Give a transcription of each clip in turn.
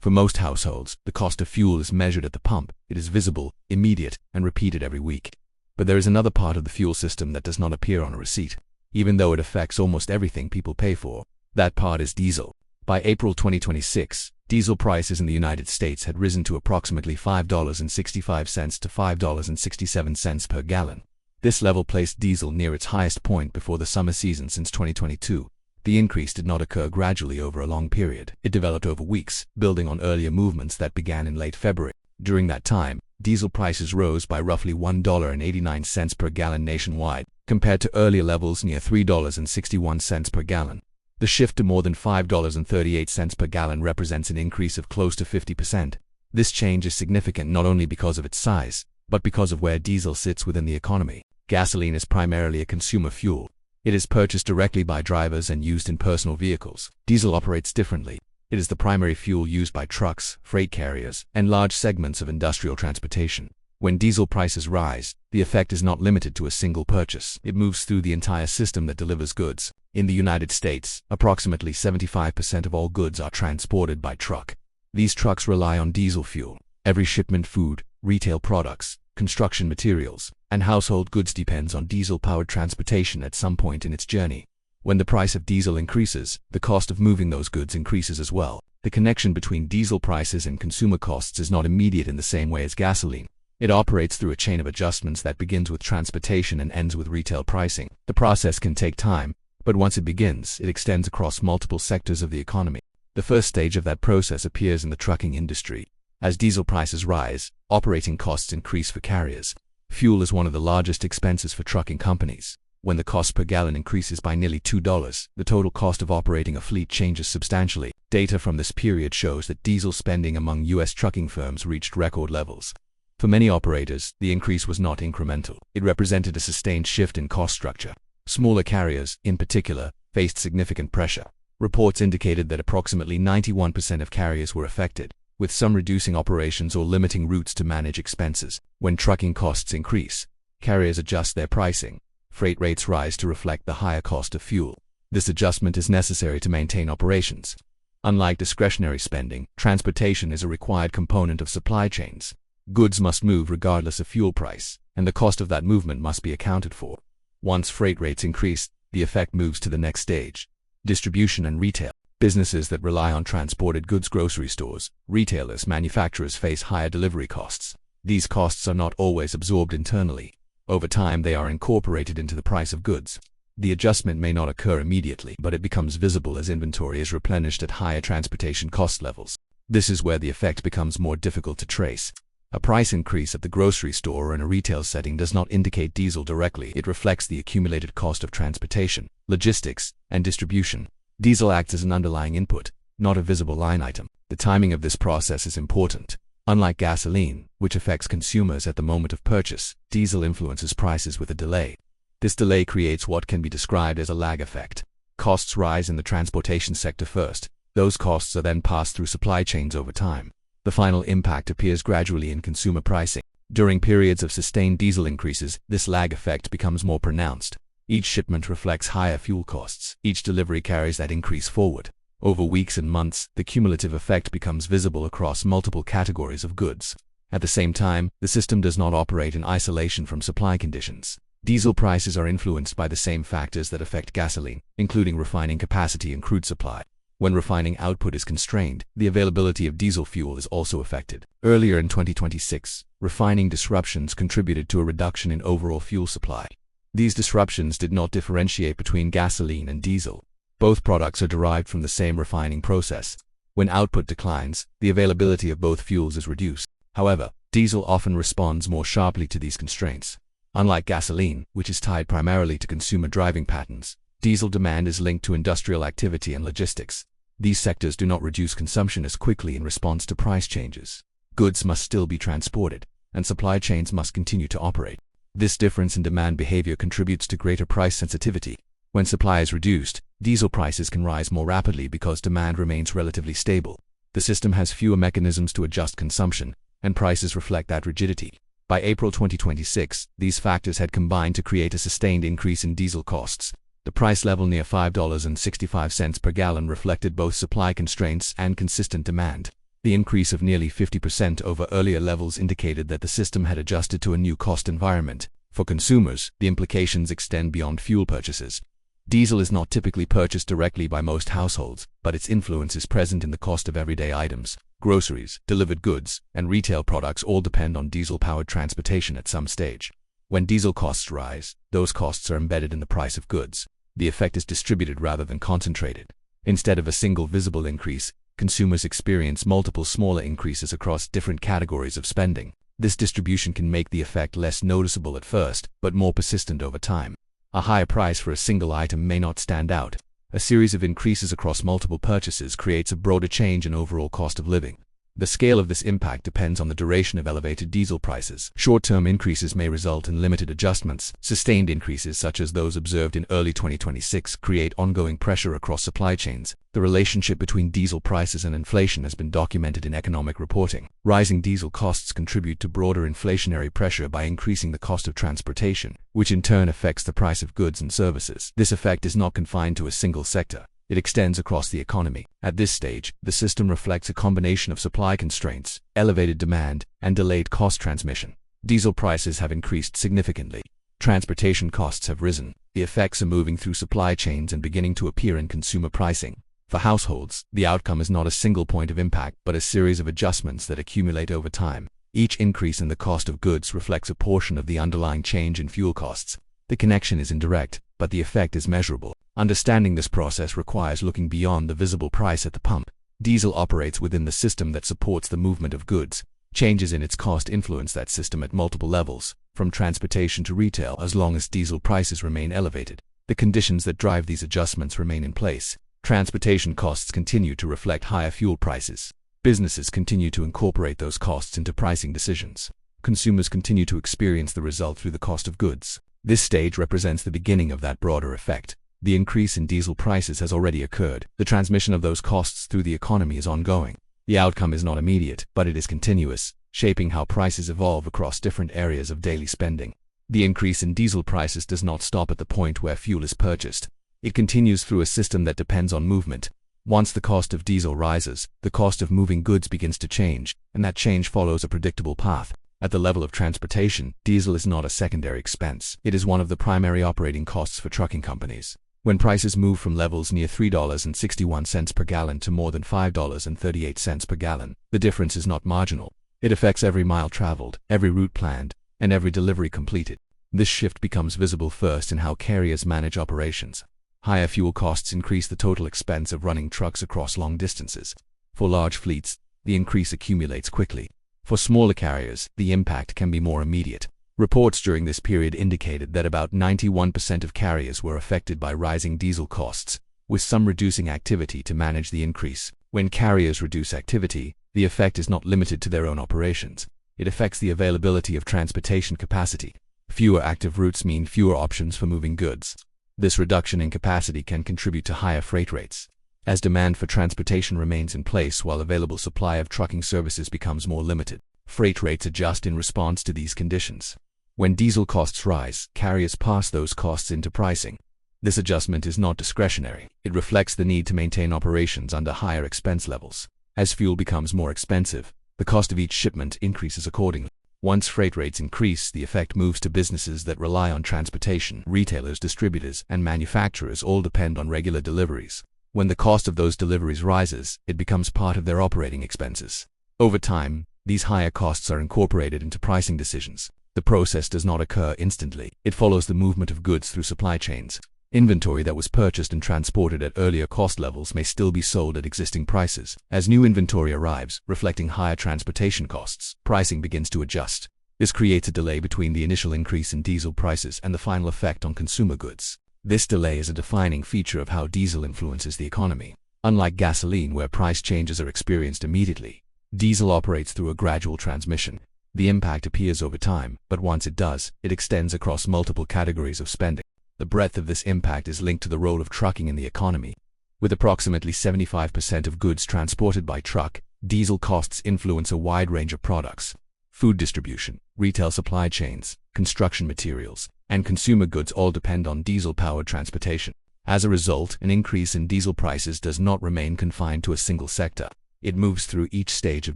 For most households, the cost of fuel is measured at the pump. It is visible, immediate, and repeated every week. But there is another part of the fuel system that does not appear on a receipt, even though it affects almost everything people pay for. That part is diesel. By April 2026, diesel prices in the United States had risen to approximately $5.65 to $5.67 per gallon. This level placed diesel near its highest point before the summer season since 2022. The increase did not occur gradually over a long period. It developed over weeks, building on earlier movements that began in late February. During that time, diesel prices rose by roughly $1.89 per gallon nationwide, compared to earlier levels near $3.61 per gallon. The shift to more than $5.38 per gallon represents an increase of close to 50%. This change is significant not only because of its size, but because of where diesel sits within the economy. Gasoline is primarily a consumer fuel. It is purchased directly by drivers and used in personal vehicles. Diesel operates differently. It is the primary fuel used by trucks, freight carriers, and large segments of industrial transportation. When diesel prices rise, the effect is not limited to a single purchase. It moves through the entire system that delivers goods. In the United States, approximately 75% of all goods are transported by truck. These trucks rely on diesel fuel. Every shipment, food, retail products, construction materials, and household goods depends on diesel-powered transportation at some point in its journey. When the price of diesel increases, the cost of moving those goods increases as well. The connection between diesel prices and consumer costs is not immediate in the same way as gasoline. It operates through a chain of adjustments that begins with transportation and ends with retail pricing. The process can take time, but once it begins, it extends across multiple sectors of the economy. The first stage of that process appears in the trucking industry. As diesel prices rise, operating costs increase for carriers. Fuel is one of the largest expenses for trucking companies. When the cost per gallon increases by nearly $2, the total cost of operating a fleet changes substantially. Data from this period shows that diesel spending among U.S. trucking firms reached record levels. For many operators, the increase was not incremental. It represented a sustained shift in cost structure. Smaller carriers, in particular, faced significant pressure. Reports indicated that approximately 91% of carriers were affected, with some reducing operations or limiting routes to manage expenses. When trucking costs increase, carriers adjust their pricing. Freight rates rise to reflect the higher cost of fuel. This adjustment is necessary to maintain operations. Unlike discretionary spending, transportation is a required component of supply chains. Goods must move regardless of fuel price, and the cost of that movement must be accounted for. Once freight rates increase, the effect moves to the next stage: distribution and retail. Businesses that rely on transported goods, grocery stores, retailers, manufacturers face higher delivery costs. These costs are not always absorbed internally. Over time, they are incorporated into the price of goods. The adjustment may not occur immediately, but it becomes visible as inventory is replenished at higher transportation cost levels. This is where the effect becomes more difficult to trace. A price increase at the grocery store or in a retail setting does not indicate diesel directly. It reflects the accumulated cost of transportation, logistics, and distribution. Diesel acts as an underlying input, not a visible line item. The timing of this process is important. Unlike gasoline, which affects consumers at the moment of purchase, diesel influences prices with a delay. This delay creates what can be described as a lag effect. Costs rise in the transportation sector first. Those costs are then passed through supply chains over time. The final impact appears gradually in consumer pricing. During periods of sustained diesel increases, this lag effect becomes more pronounced. Each shipment reflects higher fuel costs. Each delivery carries that increase forward. Over weeks and months, the cumulative effect becomes visible across multiple categories of goods. At the same time, the system does not operate in isolation from supply conditions. Diesel prices are influenced by the same factors that affect gasoline, including refining capacity and crude supply. When refining output is constrained, the availability of diesel fuel is also affected. Earlier in 2026, refining disruptions contributed to a reduction in overall fuel supply. These disruptions did not differentiate between gasoline and diesel. Both products are derived from the same refining process. When output declines, the availability of both fuels is reduced. However, diesel often responds more sharply to these constraints. Unlike gasoline, which is tied primarily to consumer driving patterns, diesel demand is linked to industrial activity and logistics. These sectors do not reduce consumption as quickly in response to price changes. Goods must still be transported, and supply chains must continue to operate. This difference in demand behavior contributes to greater price sensitivity. When supply is reduced, diesel prices can rise more rapidly because demand remains relatively stable. The system has fewer mechanisms to adjust consumption, and prices reflect that rigidity. By April 2026, these factors had combined to create a sustained increase in diesel costs. The price level near $5.65 per gallon reflected both supply constraints and consistent demand. The increase of nearly 50% over earlier levels indicated that the system had adjusted to a new cost environment. For consumers, the implications extend beyond fuel purchases. Diesel is not typically purchased directly by most households, but its influence is present in the cost of everyday items. Groceries, delivered goods, and retail products all depend on diesel-powered transportation at some stage. When diesel costs rise, those costs are embedded in the price of goods. The effect is distributed rather than concentrated. Instead of a single visible increase, consumers experience multiple smaller increases across different categories of spending. This distribution can make the effect less noticeable at first, but more persistent over time. A higher price for a single item may not stand out. A series of increases across multiple purchases creates a broader change in overall cost of living. The scale of this impact depends on the duration of elevated diesel prices. Short-term increases may result in limited adjustments. Sustained increases, such as those observed in early 2026, create ongoing pressure across supply chains. The relationship between diesel prices and inflation has been documented in economic reporting. Rising diesel costs contribute to broader inflationary pressure by increasing the cost of transportation, which in turn affects the price of goods and services. This effect is not confined to a single sector. It extends across the economy. At this stage, the system reflects a combination of supply constraints, elevated demand, and delayed cost transmission. Diesel prices have increased significantly. Transportation costs have risen. The effects are moving through supply chains and beginning to appear in consumer pricing. For households, the outcome is not a single point of impact, but a series of adjustments that accumulate over time. Each increase in the cost of goods reflects a portion of the underlying change in fuel costs. The connection is indirect, but the effect is measurable. Understanding this process requires looking beyond the visible price at the pump. Diesel operates within the system that supports the movement of goods. Changes in its cost influence that system at multiple levels, from transportation to retail. As long as diesel prices remain elevated, the conditions that drive these adjustments remain in place. Transportation costs continue to reflect higher fuel prices. Businesses continue to incorporate those costs into pricing decisions. Consumers continue to experience the result through the cost of goods. This stage represents the beginning of that broader effect. The increase in diesel prices has already occurred. The transmission of those costs through the economy is ongoing. The outcome is not immediate, but it is continuous, shaping how prices evolve across different areas of daily spending. The increase in diesel prices does not stop at the point where fuel is purchased. It continues through a system that depends on movement. Once the cost of diesel rises, the cost of moving goods begins to change, and that change follows a predictable path. At the level of transportation, diesel is not a secondary expense. It is one of the primary operating costs for trucking companies. When prices move from levels near $3.61 per gallon to more than $5.38 per gallon, the difference is not marginal. It affects every mile traveled, every route planned, and every delivery completed. This shift becomes visible first in how carriers manage operations. Higher fuel costs increase the total expense of running trucks across long distances. For large fleets, the increase accumulates quickly. For smaller carriers, the impact can be more immediate. Reports during this period indicated that about 91% of carriers were affected by rising diesel costs, with some reducing activity to manage the increase. When carriers reduce activity, the effect is not limited to their own operations. It affects the availability of transportation capacity. Fewer active routes mean fewer options for moving goods. This reduction in capacity can contribute to higher freight rates. As demand for transportation remains in place while available supply of trucking services becomes more limited, freight rates adjust in response to these conditions. When diesel costs rise, carriers pass those costs into pricing. This adjustment is not discretionary. It reflects the need to maintain operations under higher expense levels. As fuel becomes more expensive, the cost of each shipment increases accordingly. Once freight rates increase, the effect moves to businesses that rely on transportation. Retailers, distributors, and manufacturers all depend on regular deliveries. When the cost of those deliveries rises, it becomes part of their operating expenses. Over time, these higher costs are incorporated into pricing decisions. The process does not occur instantly. It follows the movement of goods through supply chains. Inventory that was purchased and transported at earlier cost levels may still be sold at existing prices. As new inventory arrives, reflecting higher transportation costs, pricing begins to adjust. This creates a delay between the initial increase in diesel prices and the final effect on consumer goods. This delay is a defining feature of how diesel influences the economy. Unlike gasoline, where price changes are experienced immediately, diesel operates through a gradual transmission. The impact appears over time, but once it does, it extends across multiple categories of spending. The breadth of this impact is linked to the role of trucking in the economy. With approximately 75% of goods transported by truck, diesel costs influence a wide range of products. Food distribution, retail supply chains, construction materials, and consumer goods all depend on diesel-powered transportation. As a result, an increase in diesel prices does not remain confined to a single sector. It moves through each stage of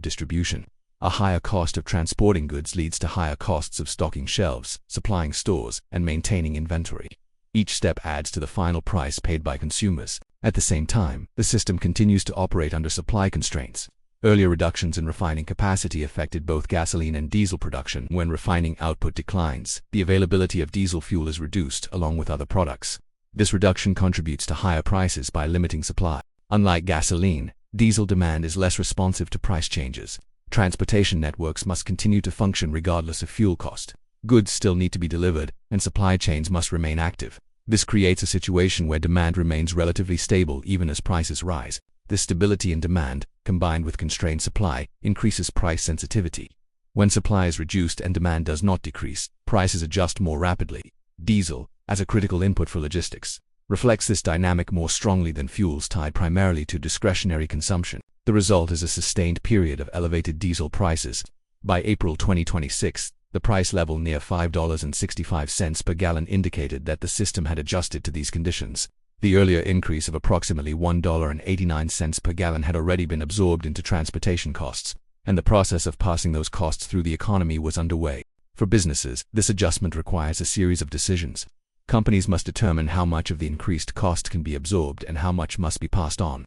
distribution. A higher cost of transporting goods leads to higher costs of stocking shelves, supplying stores, and maintaining inventory. Each step adds to the final price paid by consumers. At the same time, the system continues to operate under supply constraints. Earlier reductions in refining capacity affected both gasoline and diesel production. When refining output declines, the availability of diesel fuel is reduced along with other products. This reduction contributes to higher prices by limiting supply. Unlike gasoline, diesel demand is less responsive to price changes. Transportation networks must continue to function regardless of fuel cost. Goods still need to be delivered, and supply chains must remain active. This creates a situation where demand remains relatively stable even as prices rise. This stability in demand, combined with constrained supply, increases price sensitivity. When supply is reduced and demand does not decrease, prices adjust more rapidly. Diesel, as a critical input for logistics, reflects this dynamic more strongly than fuels tied primarily to discretionary consumption. The result is a sustained period of elevated diesel prices. By April 2026, the price level near $5.65 per gallon indicated that the system had adjusted to these conditions. The earlier increase of approximately $1.89 per gallon had already been absorbed into transportation costs, and the process of passing those costs through the economy was underway. For businesses, this adjustment requires a series of decisions. Companies must determine how much of the increased cost can be absorbed and how much must be passed on.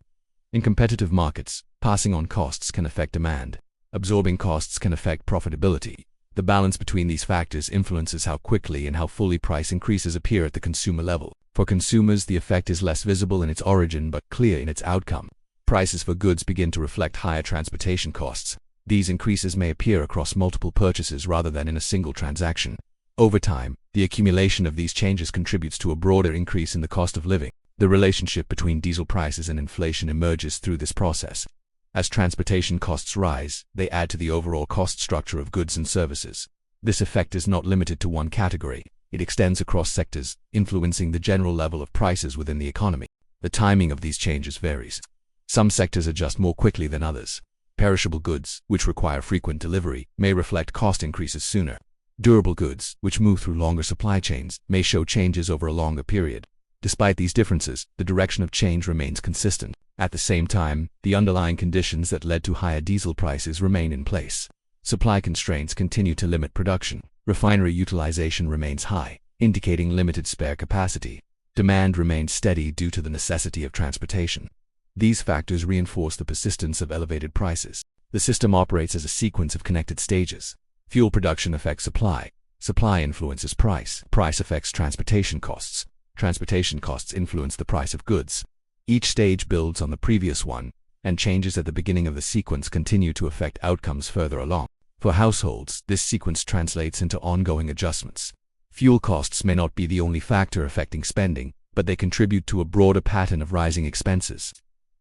In competitive markets, passing on costs can affect demand. Absorbing costs can affect profitability. The balance between these factors influences how quickly and how fully price increases appear at the consumer level. For consumers, the effect is less visible in its origin but clear in its outcome. Prices for goods begin to reflect higher transportation costs. These increases may appear across multiple purchases rather than in a single transaction. Over time, the accumulation of these changes contributes to a broader increase in the cost of living. The relationship between diesel prices and inflation emerges through this process. As transportation costs rise, they add to the overall cost structure of goods and services. This effect is not limited to one category. It extends across sectors, influencing the general level of prices within the economy. The timing of these changes varies. Some sectors adjust more quickly than others. Perishable goods, which require frequent delivery, may reflect cost increases sooner. Durable goods, which move through longer supply chains, may show changes over a longer period. Despite these differences, the direction of change remains consistent. At the same time, the underlying conditions that led to higher diesel prices remain in place. Supply constraints continue to limit production. Refinery utilization remains high, indicating limited spare capacity. Demand remains steady due to the necessity of transportation. These factors reinforce the persistence of elevated prices. The system operates as a sequence of connected stages. Fuel production affects supply. Supply influences price. Price affects transportation costs. Transportation costs influence the price of goods. Each stage builds on the previous one, and changes at the beginning of the sequence continue to affect outcomes further along. For households, this sequence translates into ongoing adjustments. Fuel costs may not be the only factor affecting spending, but they contribute to a broader pattern of rising expenses.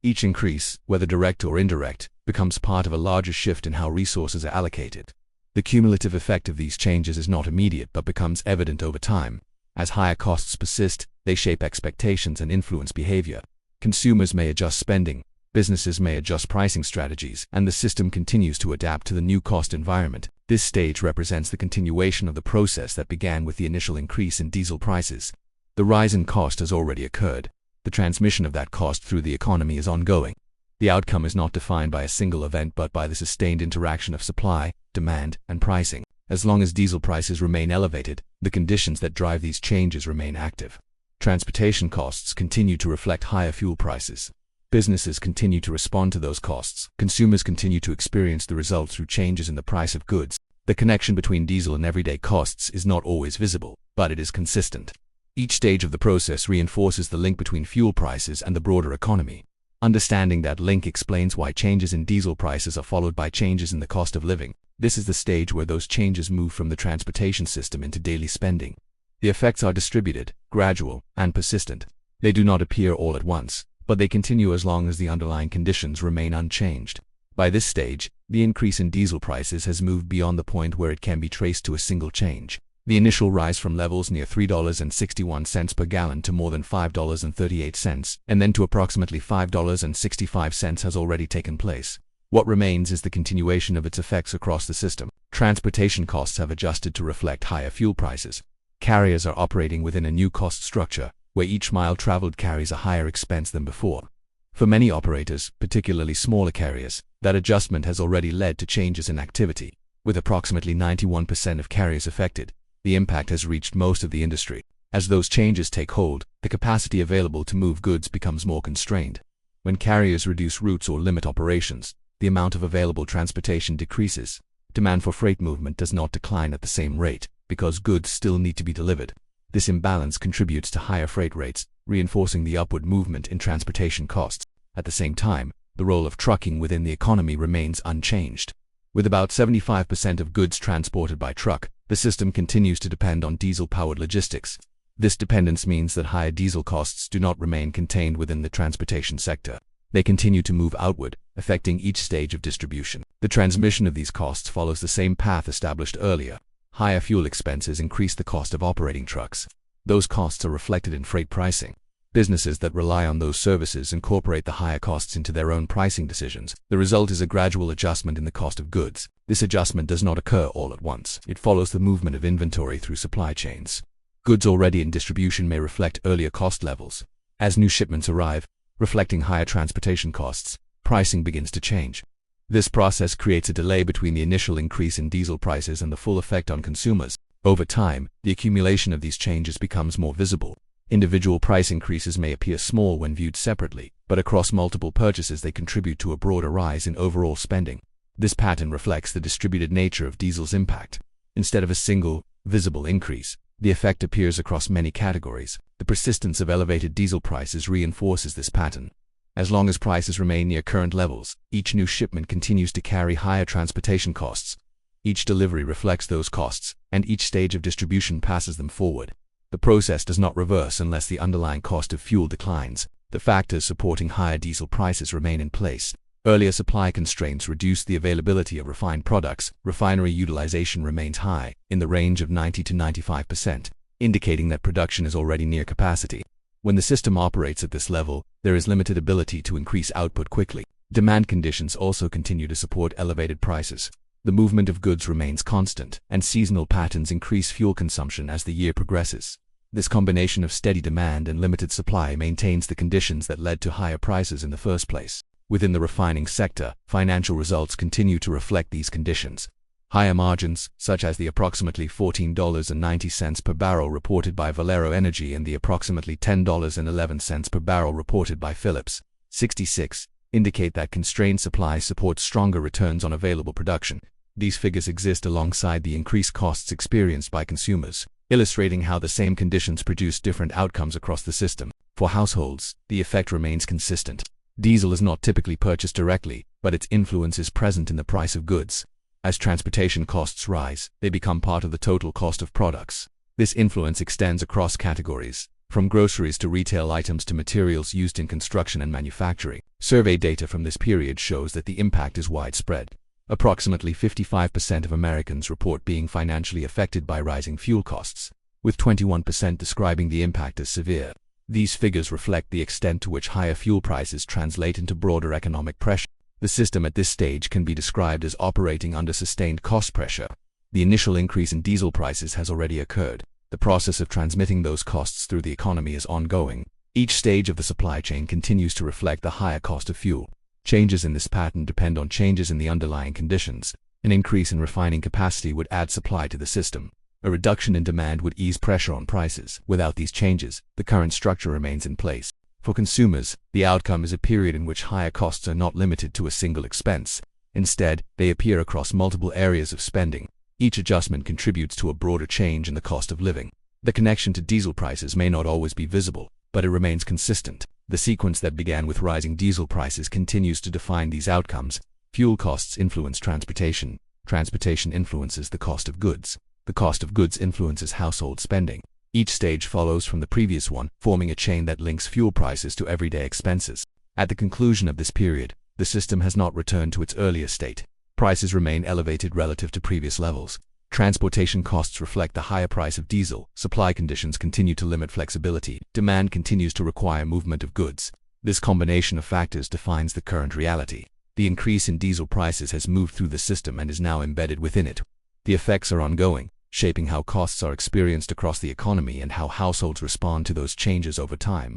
Each increase, whether direct or indirect, becomes part of a larger shift in how resources are allocated. The cumulative effect of these changes is not immediate but becomes evident over time. As higher costs persist, they shape expectations and influence behavior. Consumers may adjust spending, businesses may adjust pricing strategies, and the system continues to adapt to the new cost environment. This stage represents the continuation of the process that began with the initial increase in diesel prices. The rise in cost has already occurred. The transmission of that cost through the economy is ongoing. The outcome is not defined by a single event but by the sustained interaction of supply, demand, and pricing. As long as diesel prices remain elevated, the conditions that drive these changes remain active. Transportation costs continue to reflect higher fuel prices. Businesses continue to respond to those costs. Consumers continue to experience the result through changes in the price of goods. The connection between diesel and everyday costs is not always visible, but it is consistent. Each stage of the process reinforces the link between fuel prices and the broader economy. Understanding that link explains why changes in diesel prices are followed by changes in the cost of living. This is the stage where those changes move from the transportation system into daily spending. The effects are distributed, gradual, and persistent. They do not appear all at once, but they continue as long as the underlying conditions remain unchanged. By this stage, the increase in diesel prices has moved beyond the point where it can be traced to a single change. The initial rise from levels near $3.61 per gallon to more than $5.38, and then to approximately $5.65 has already taken place. What remains is the continuation of its effects across the system. Transportation costs have adjusted to reflect higher fuel prices. Carriers are operating within a new cost structure, where each mile traveled carries a higher expense than before. For many operators, particularly smaller carriers, that adjustment has already led to changes in activity. With approximately 91% of carriers affected, the impact has reached most of the industry. As those changes take hold, the capacity available to move goods becomes more constrained. When carriers reduce routes or limit operations, the amount of available transportation decreases. Demand for freight movement does not decline at the same rate, because goods still need to be delivered. This imbalance contributes to higher freight rates, reinforcing the upward movement in transportation costs. At the same time, the role of trucking within the economy remains unchanged. With about 75% of goods transported by truck, the system continues to depend on diesel-powered logistics. This dependence means that higher diesel costs do not remain contained within the transportation sector. They continue to move outward, affecting each stage of distribution. The transmission of these costs follows the same path established earlier. Higher fuel expenses increase the cost of operating trucks. Those costs are reflected in freight pricing. Businesses that rely on those services incorporate the higher costs into their own pricing decisions. The result is a gradual adjustment in the cost of goods. This adjustment does not occur all at once. It follows the movement of inventory through supply chains. Goods already in distribution may reflect earlier cost levels. As new shipments arrive, reflecting higher transportation costs, pricing begins to change. This process creates a delay between the initial increase in diesel prices and the full effect on consumers. Over time, the accumulation of these changes becomes more visible. Individual price increases may appear small when viewed separately, but across multiple purchases they contribute to a broader rise in overall spending. This pattern reflects the distributed nature of diesel's impact. Instead of a single, visible increase, the effect appears across many categories. The persistence of elevated diesel prices reinforces this pattern. As long as prices remain near current levels, each new shipment continues to carry higher transportation costs. Each delivery reflects those costs, and each stage of distribution passes them forward. The process does not reverse unless the underlying cost of fuel declines. The factors supporting higher diesel prices remain in place. Earlier supply constraints reduced the availability of refined products. Refinery utilization remains high, in the range of 90 to 95%, indicating that production is already near capacity. When the system operates at this level, there is limited ability to increase output quickly. Demand conditions also continue to support elevated prices. The movement of goods remains constant, and seasonal patterns increase fuel consumption as the year progresses. This combination of steady demand and limited supply maintains the conditions that led to higher prices in the first place. Within the refining sector, financial results continue to reflect these conditions. Higher margins, such as the approximately $14.90 per barrel reported by Valero Energy and the approximately $10.11 per barrel reported by Phillips 66, indicate that constrained supply supports stronger returns on available production. These figures exist alongside the increased costs experienced by consumers, illustrating how the same conditions produce different outcomes across the system. For households, the effect remains consistent. Diesel is not typically purchased directly, but its influence is present in the price of goods. As transportation costs rise, they become part of the total cost of products. This influence extends across categories, from groceries to retail items to materials used in construction and manufacturing. Survey data from this period shows that the impact is widespread. Approximately 55% of Americans report being financially affected by rising fuel costs, with 21% describing the impact as severe. These figures reflect the extent to which higher fuel prices translate into broader economic pressure. The system at this stage can be described as operating under sustained cost pressure. The initial increase in diesel prices has already occurred. The process of transmitting those costs through the economy is ongoing. Each stage of the supply chain continues to reflect the higher cost of fuel. Changes in this pattern depend on changes in the underlying conditions. An increase in refining capacity would add supply to the system. A reduction in demand would ease pressure on prices. Without these changes, the current structure remains in place. For consumers, the outcome is a period in which higher costs are not limited to a single expense. Instead, they appear across multiple areas of spending. Each adjustment contributes to a broader change in the cost of living. The connection to diesel prices may not always be visible, but it remains consistent. The sequence that began with rising diesel prices continues to define these outcomes. Fuel costs influence transportation. Transportation influences the cost of goods. The cost of goods influences household spending. Each stage follows from the previous one, forming a chain that links fuel prices to everyday expenses. At the conclusion of this period, the system has not returned to its earlier state. Prices remain elevated relative to previous levels. Transportation costs reflect the higher price of diesel. Supply conditions continue to limit flexibility. Demand continues to require movement of goods. This combination of factors defines the current reality. The increase in diesel prices has moved through the system and is now embedded within it. The effects are ongoing, shaping how costs are experienced across the economy and how households respond to those changes over time.